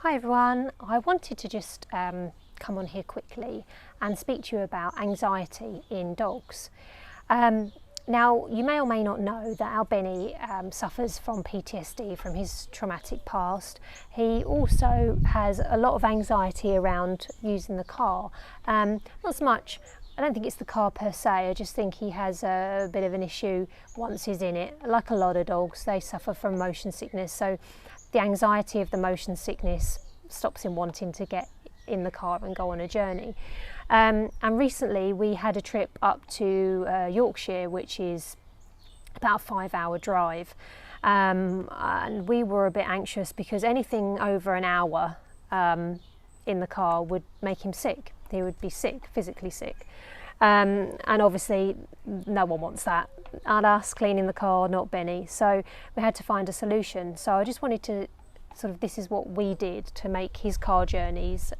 Hi everyone, I wanted to just come on here quickly and speak to you about anxiety in dogs. Now, you may or may not know that our Benny suffers from PTSD from his traumatic past. He also has a lot of anxiety around using the car. Not so much, I don't think it's the car per se, I just think he has a bit of an issue once he's in it. Like a lot of dogs, they suffer from motion sickness, so the anxiety of the motion sickness stops him wanting to get in the car and go on a journey. And recently we had a trip up to Yorkshire, which is about a 5-hour drive. And we were a bit anxious because anything over an hour in the car would make him sick. He would be sick, physically sick. And obviously no one wants that. Not us cleaning the car, not Benny. So we had to find a solution. So I just wanted to this is what we did to make his car journeys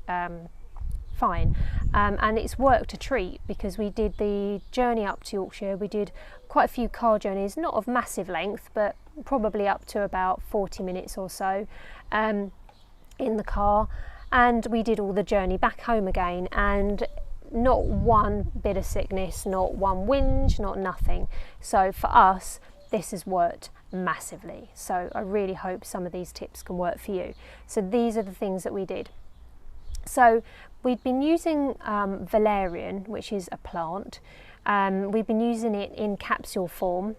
fine. And it's worked a treat because we did the journey up to Yorkshire. We did quite a few car journeys, not of massive length, but probably up to about 40 minutes or so in the car. And we did all the journey back home again, and not one bit of sickness, not one whinge, not nothing. So for us, this has worked massively. So I really hope some of these tips can work for you. So these are the things that we did. So we'd been using Valerian, which is a plant. We've been using it in capsule form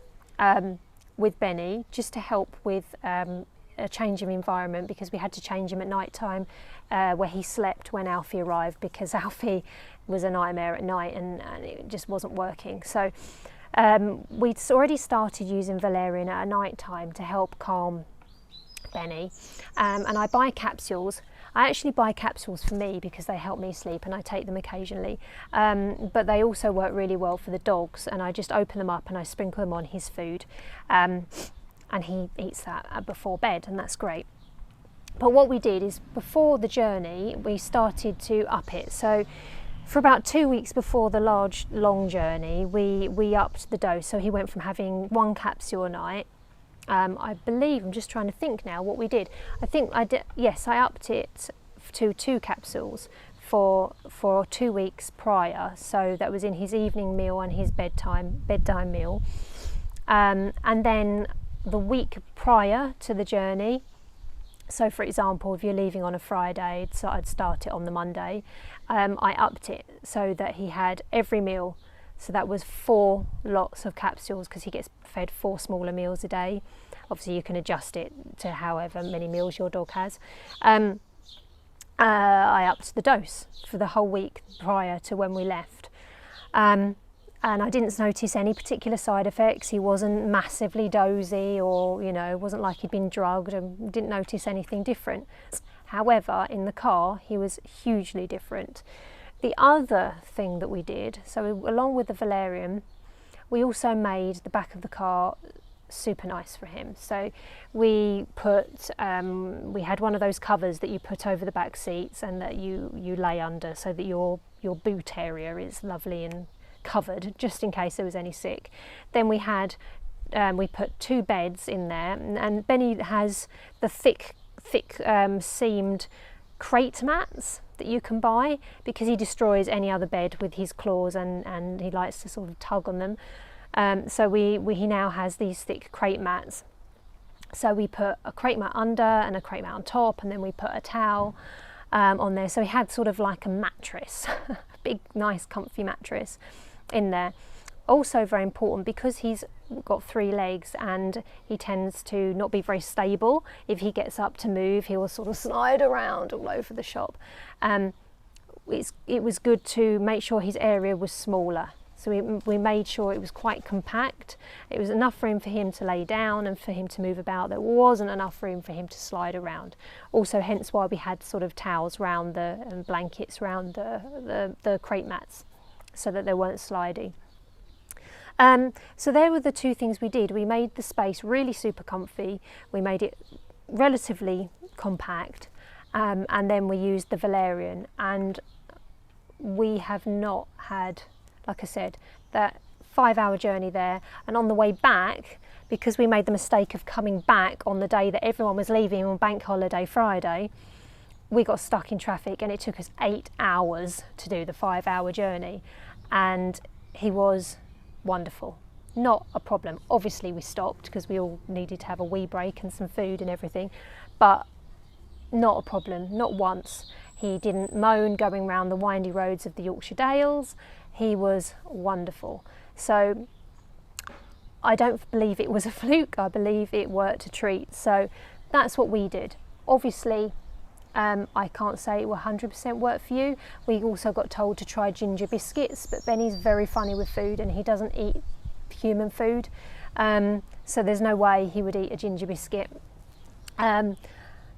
with Benny, just to help with a change of environment, because we had to change him at night time where he slept when Alfie arrived, because Alfie was a nightmare at night and it just wasn't working. So we'd already started using Valerian at night time to help calm Benny, and I buy capsules. I actually buy capsules for me because they help me sleep, and I take them occasionally, but they also work really well for the dogs, and I just open them up and I sprinkle them on his food, and he eats that before bed, and that's great. But what we did is, before the journey, we started to up it. So for about 2 weeks before the long journey, we upped the dose. So he went from having 1 capsule a night, I believe, I'm just trying to think now what we did. I think I did, yes, I upped it to 2 capsules for 2 weeks prior. So that was in his evening meal and his bedtime meal. And then the week prior to the journey, so for example, if you're leaving on a Friday, so I'd start it on the Monday, I upped it so that he had every meal. So that was 4 lots of capsules, because he gets fed 4 smaller meals a day. Obviously you can adjust it to however many meals your dog has. I upped the dose for the whole week prior to when we left. And I didn't notice any particular side effects. He wasn't massively dozy, or, you know, it wasn't like he'd been drugged, and didn't notice anything different. However, in the car, he was hugely different. The other thing that we did, so along with the Valerian, we also made the back of the car super nice for him. So we put, we had one of those covers that you put over the back seats and that you lay under, so that your boot area is lovely and covered, just in case there was any sick. Then we had we put 2 beds in there, and Benny has the thick seamed crate mats that you can buy, because he destroys any other bed with his claws, and he likes to sort of tug on them. So he now has these thick crate mats. So we put a crate mat under and a crate mat on top, and then we put a towel on there. So he had sort of like a mattress, a big, nice, comfy mattress in there. Also very important, because he's got 3 legs and he tends to not be very stable. If he gets up to move, he will sort of slide around all over the shop. It was good to make sure his area was smaller. So we made sure it was quite compact. It was enough room for him to lay down and for him to move about. There wasn't enough room for him to slide around. Also, hence why we had sort of towels round and blankets round the crate mats, so that they weren't slidey. So there were the 2 things we did. We made the space really super comfy. We made it relatively compact, and then we used the Valerian, and we have not had, like I said, that 5-hour journey there. And on the way back, because we made the mistake of coming back on the day that everyone was leaving on Bank Holiday Friday, we got stuck in traffic and it took us 8 hours to do the 5-hour journey, and he was wonderful. Not a problem. Obviously we stopped because we all needed to have a wee break and some food and everything, but not a problem, not once. He didn't moan going around the windy roads of the Yorkshire Dales. He was wonderful. So I don't believe it was a fluke, I believe it worked a treat. So that's what we did. Obviously, I can't say it will 100% work for you. We also got told to try ginger biscuits, but Benny's very funny with food and he doesn't eat human food. So there's no way he would eat a ginger biscuit.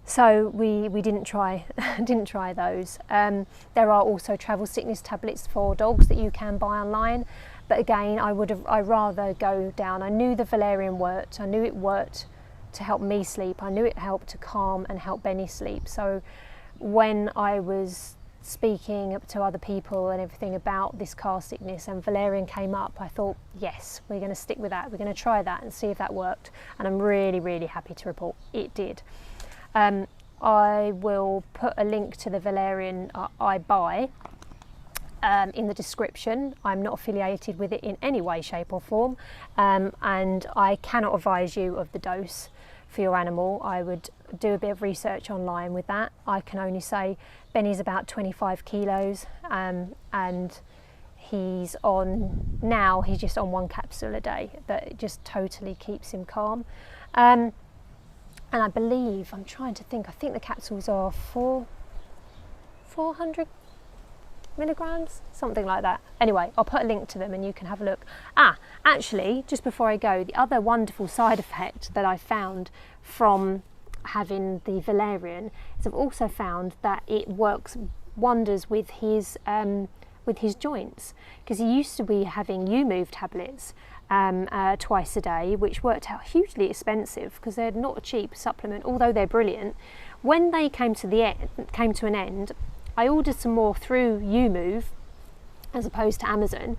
So we didn't try didn't try those. There are also travel sickness tablets for dogs that you can buy online, but again I'd rather go down. I knew the Valerian worked. I knew it worked to help me sleep. I knew it helped to calm and help Benny sleep. So when I was speaking to other people and everything about this car sickness and Valerian came up, I thought, yes, we're going to stick with that. We're going to try that and see if that worked. And I'm really, really happy to report it did. I will put a link to the Valerian I buy in the description. I'm not affiliated with it in any way, shape or form, and I cannot advise you of the dose for your animal. I would do a bit of research online with that. I can only say Benny's about 25 kilos and he's just on 1 capsule a day, but it just totally keeps him calm. And I believe, I'm trying to think, I think the capsules are 400 milligrams, something like that. Anyway, I'll put a link to them and you can have a look. Actually, just before I go, the other wonderful side effect that I found from having the Valerian is I've also found that it works wonders with his joints, because he used to be having U-Move tablets twice a day, which worked out hugely expensive because they're not a cheap supplement, although they're brilliant. When they came to an end, I ordered some more through U-Move as opposed to Amazon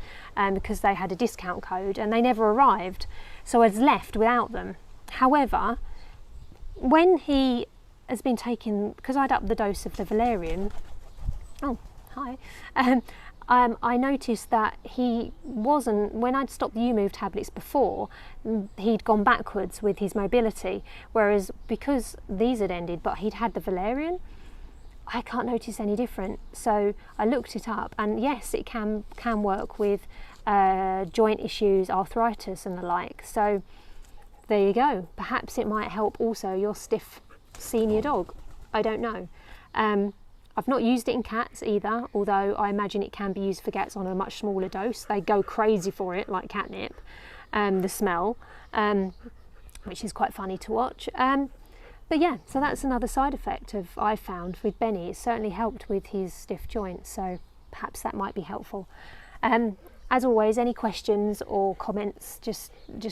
because they had a discount code and they never arrived, so I was left without them. However, when he has been taking, because I'd upped the dose of the Valerian, I noticed that he wasn't, when I'd stopped the U-Move tablets before, he'd gone backwards with his mobility, whereas because these had ended but he'd had the Valerian, I can't notice any different. So I looked it up, and yes, it can work with joint issues, arthritis and the like. So there you go. Perhaps it might help also your stiff senior dog. I don't know. I've not used it in cats either, although I imagine it can be used for cats on a much smaller dose. They go crazy for it, like catnip, the smell, which is quite funny to watch. But yeah, so that's another side effect I found with Benny. It certainly helped with his stiff joints, so perhaps that might be helpful. As always, any questions or comments, just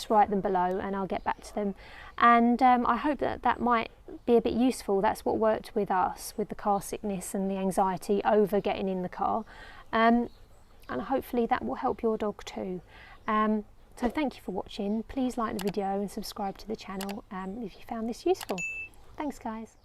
write them below and I'll get back to them. And I hope that might be a bit useful. That's what worked with us, with the car sickness and the anxiety over getting in the car. And hopefully that will help your dog too. So thank you for watching. Please like the video and subscribe to the channel if you found this useful. Thanks guys.